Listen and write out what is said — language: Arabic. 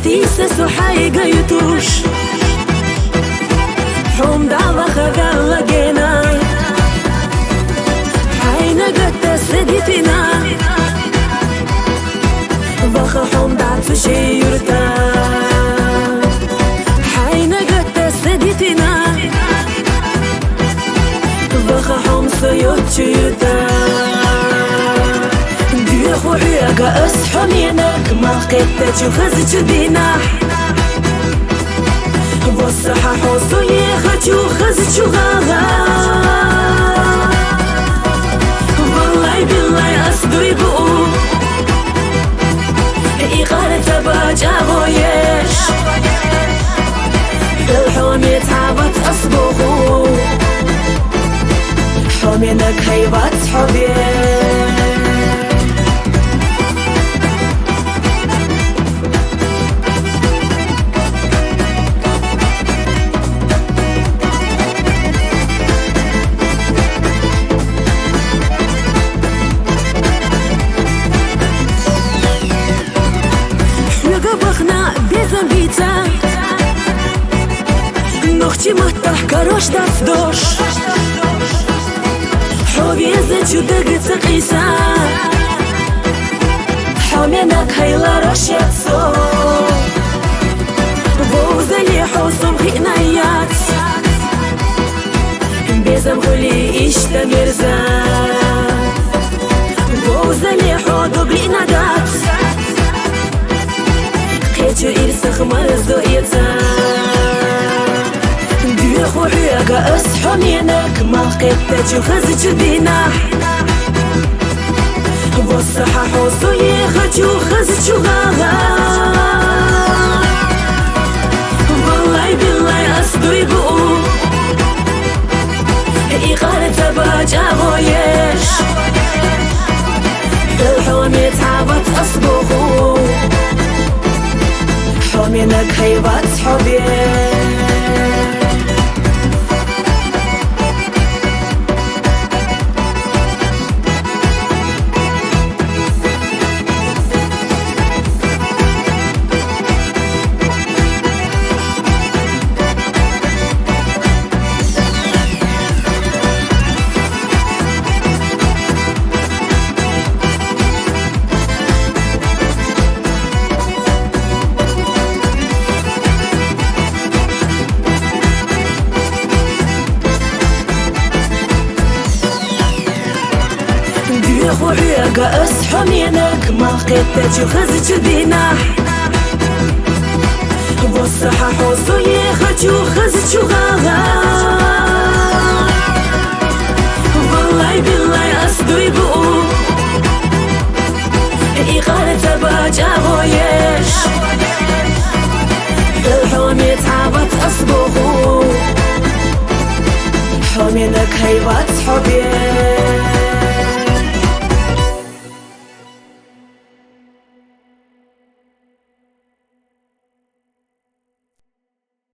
تيسس حايقة يتوش حوم دعوة خذال لقينا حينا قد تسديتنا بخ حوم دعت في شي يرتا حينا قد تسديتنا بخ حوم سيوت يرتا دي خوحيك أسحمينك ما قدت خزج دينا والصحة حوصي خجو خزج غاغا والله بالله أصدو يبقو إيقارة باج أغويش الحوم يتعبت أصبغو حومينك هيبات حبيش بخنا بيزن بيتا نختي مطرح كروش دفدوش حوبي زجو دقت قيسا حومينك هيلا روش يتصو بوزلي حوصم خينايات بيزم غلي إشتا مرزا بوزلي حودو بلينا دات كيتو إرسخ مرزو إيتا دي خوحيك أسحمينك ما قدتو خزج دينا والصحة حوصو يخجو خزجو غاغا والله بالله أصدو يبقو إيقارة باج أغويش الحوم يتعبت أصبغو حومينك هيبات حبيش خوحيك أسحمينك ما قدتو خزج دينا والصحة حوصو يخجو خزجو غاغا والله بالله أصدو يبقو إيقارة باج أغويش الحوم يتعبت أصبغو حومينك هيبات حبيش